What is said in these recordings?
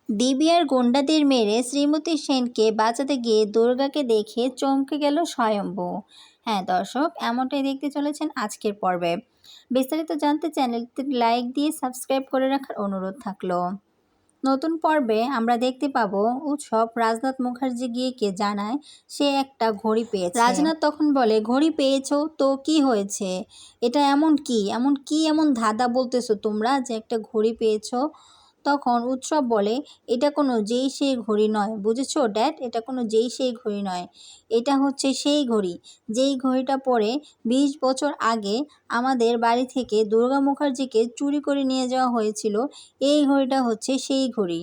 দিব্যার গুন্ডাদের মেরে শ্রীমতী সেনকে বাঁচাতে গিয়ে দুর্গাকে দেখে চমকে গেল স্বয়ম্ভু। হ্যাঁ দর্শক, এমনটাই দেখতে চলেছেন আজকের পর্বে। বিস্তারিত জানতে চ্যানেলটি লাইক দিয়ে সাবস্ক্রাইব করে রাখার অনুরোধ থাকলো। নতুন পর্বে আমরা দেখতে পাবো উৎসব রাজনাথ মুখার্জি গিয়ে জানায় সে একটা ঘড়ি পেয়েছে। রাজনাথ তখন বলে, ঘড়ি পেয়েছো তো কি হয়েছে? এটা এমন এমন ধাঁধা বলতেছো তোমরা যে একটা ঘড়ি পেয়েছো? তখন উৎসব বলে, এটা কোনো যেই সেই ঘড়ি নয়, বুঝেছো ড্যাড? এটা কোনো যেই সেই ঘড়ি নয়, এটা হচ্ছে সেই ঘড়ি যেই ঘড়িটা পরে 20 বছর আগে আমাদের বাড়ি থেকে দুর্গা মুখার্জিকে চুরি করে নিয়ে যাওয়া হয়েছিল। এই ঘড়িটা হচ্ছে সেই ঘড়ি।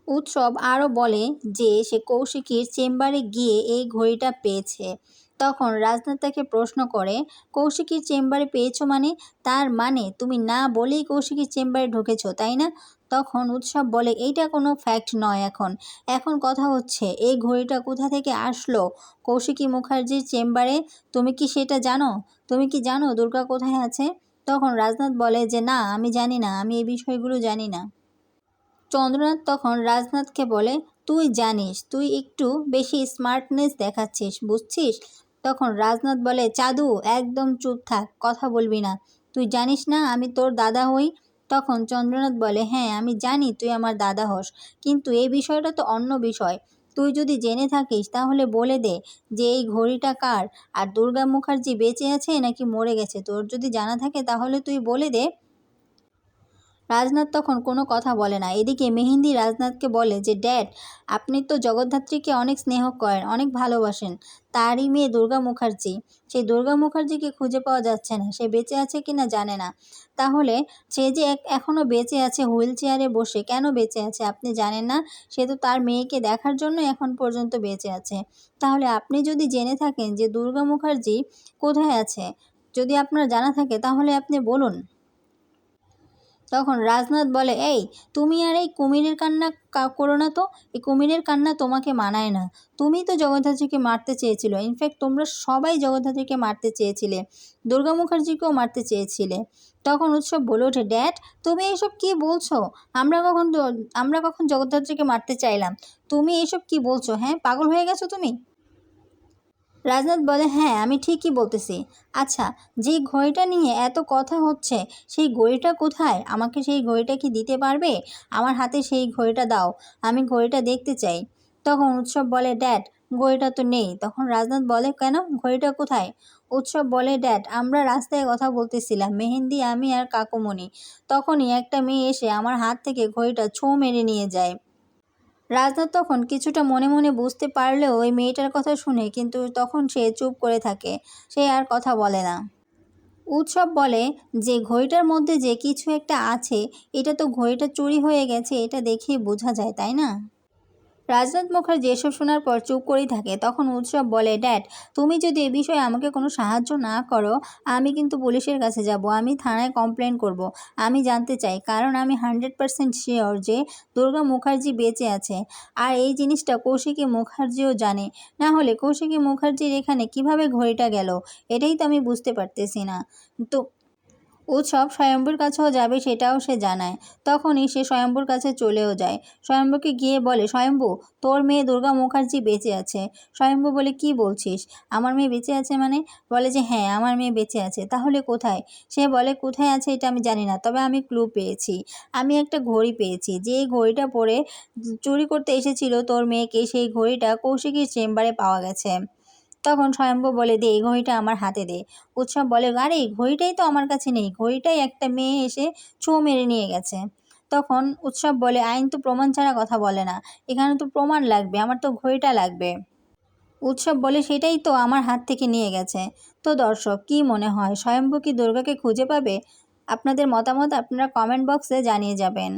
উৎসব আরও বলে যে সে কৌশিকীর চেম্বারে গিয়ে এই ঘড়িটা পেয়েছে। তখন রাজনাথ তাকে প্রশ্ন করে, কৌশিকীর চেম্বারে পেয়েছো মানে? তার মানে তুমি না বলেই কৌশিকীর চেম্বারে ঢুকেছো, তাই না? তখন উৎসব বলে, এইটা কোনো ফ্যাক্ট নয়। এখন কথা হচ্ছে এই ঘড়িটা কোথা থেকে আসলো কৌশিকী মুখার্জির চেম্বারে? তুমি কি সেটা জানো? তুমি কি জানো দুর্গা কোথায় আছে? তখন রাজনাথ বলে যে না, আমি জানি না, আমি এই বিষয়গুলো জানি না। চন্দ্রনাথ তখন রাজনাথকে বলে, তুই জানিস, তুই একটু বেশি স্মার্টনেস দেখাচ্ছিস, বুঝছিস? তখন রাজনাথ বলে, চাঁদু একদম চুপ থাক, কথা বলবি না। তুই জানিস না আমি তোর দাদা হই? তখন চন্দ্রনাথ বলে, হ্যাঁ আমি জানি তুই আমার দাদা হস, কিন্তু এই বিষয়টা তো অন্য বিষয়। তুই যদি জেনে থাকিস তাহলে বলে দে যে এই ঘড়িটা কার, আর দুর্গা মুখার্জি বেঁচে আছে নাকি মরে গেছে। তোর যদি জানা থাকে তাহলে তুই বলে দে। রাজনাথ তখন কোনো কথা বলে না। এদিকে মেহেন্দি রাজনাথকে বলে যে ড্যাড, আপনি তো জগদ্ধাত্রীকে অনেক স্নেহ করেন, অনেক ভালোবাসেন। তারই মেয়ে দুর্গা মুখার্জি, সেই দুর্গা মুখার্জিকে খুঁজে পাওয়া যাচ্ছে না, সে বেঁচে আছে কিনা জানে না। তাহলে সে যে এখনও বেঁচে আছে হুইল চেয়ারে বসে, কেন বেঁচে আছে আপনি জানেন না? সে তো তার মেয়েকে দেখার জন্য এখন পর্যন্ত বেঁচে আছে। তাহলে আপনি যদি জেনে থাকেন যে দুর্গা মুখার্জি কোথায় আছে, যদি আপনার জানা থাকে তাহলে আপনি বলুন। তখন রাজনাথ বলে, এই তুমি আর এই কুমিরের কান্না করো না তো, এই কুমিরের কান্না তোমাকে মানায় না। তুমি তো জগদ্ধাত্রীকে মারতে চেয়েছিলে, ইনফ্যাক্ট তোমরা সবাই জগদ্ধাত্রীকে মারতে চেয়েছিলে, দুর্গা মুখার্জিকেও মারতে চেয়েছিলে। তখন উৎসব বলে ওঠে, ড্যাড তুমি এইসব কি বলছো? আমরা কখন জগদ্ধাত্রীকে মারতে চাইলাম? তুমি এইসব কি বলছো? হ্যাঁ, পাগল হয়ে গেছো তুমি? রাজনাথ বলে, হ্যাঁ আমি ঠিকই বলতেছি। আচ্ছা, যেই ঘড়িটা নিয়ে এত কথা হচ্ছে সেই ঘড়িটা কোথায়? আমাকে সেই ঘড়িটা কি দিতে পারবে? আমার হাতে সেই ঘড়িটা দাও, আমি ঘড়িটা দেখতে চাই। তখন উৎসব বলে, ড্যাড ঘড়িটা তো নেই। তখন রাজনাথ বলে, কেন, ঘড়িটা কোথায়? উৎসব বলে, ড্যাড আমরা রাস্তায় কথা বলতেছিলাম, মেহেন্দি, আমি আর কাকুমণি। তখনই একটা মেয়ে এসে আমার হাত থেকে ঘড়িটা ছোঁ মেরে নিয়ে যায়। রাজনাথ তখন কিছুটা মনে মনে বুঝতে পারলেও ওই মেয়েটার কথা শুনে কিন্তু তখন সে চুপ করে থাকে, সে আর কথা বলে না। উৎসব বলে যে ঘড়িটার মধ্যে যে কিছু একটা আছে, এটা তো ঘড়িটা চুরি হয়ে গেছে, এটা দেখেই বোঝা যায়, তাই না? রাজনাথ মুখার্জি এসব শোনার পর চুপ করেই থাকে। তখন উৎসব বলে, ড্যাড তুমি যদি এ বিষয়ে আমাকে কোনো সাহায্য না করো, আমি কিন্তু পুলিশের কাছে যাব, আমি থানায় কমপ্লেন করব। আমি জানতে চাই, কারণ আমি 100% শিওর যে দুর্গা মুখার্জি বেঁচে আছে। আর এই জিনিসটা কৌশিকী মুখার্জিও জানে। না হলে কৌশিকী মুখার্জির এখানে কিভাবে ঘড়িটা গেল, এটাই তো আমি বুঝতে পারতেছি না। তো উৎসব স্বয়ম্ভুর কাছেও যাবে সেটাও সে জানায়। তখনই সে স্বয়ম্ভুর কাছে চলেও যায়। স্বয়ম্ভুকে গিয়ে বলে, স্বয়ম্ভু তোর মেয়ে দুর্গা মুখার্জি বেঁচে আছে। স্বয়ম্ভু বলে, কি বলছিস? আমার মেয়ে বেঁচে আছে মানে? বলে যে হ্যাঁ আমার মেয়ে বেঁচে আছে। তাহলে কোথায়? সে বলে, কোথায় আছে এটা আমি জানি না, তবে আমি ক্লু পেয়েছি। আমি একটা ঘড়ি পেয়েছি, যে ঘড়িটা পরে চুরি করতে এসেছিল তোর মেয়েকে, সেই ঘড়িটা কৌশিকীর চেম্বারে পাওয়া গেছে। তখন স্বয়ম্ভু বলে, দে এই ঘড়িটা আমার হাতে দে। উৎসব বলে, আরে এই ঘড়িটাই তো আমার কাছে নেই, ঘড়িটাই একটা মেয়ে এসে ছোঁ মেরে নিয়ে গেছে। তখন উৎসব বলে, আইন তো প্রমাণ ছাড়া কথা বলে না, এখানে তো প্রমাণ লাগবে, আমার তো ঘড়িটা লাগবে। উৎসব বলে, সেটাই তো আমার হাত থেকে নিয়ে গেছে। তো দর্শক কি মনে হয়, স্বয়ম্ভু কি দুর্গাকে খুঁজে পাবে? আপনাদের মতামত আপনারা কমেন্ট বক্সে জানিয়ে যাবেন।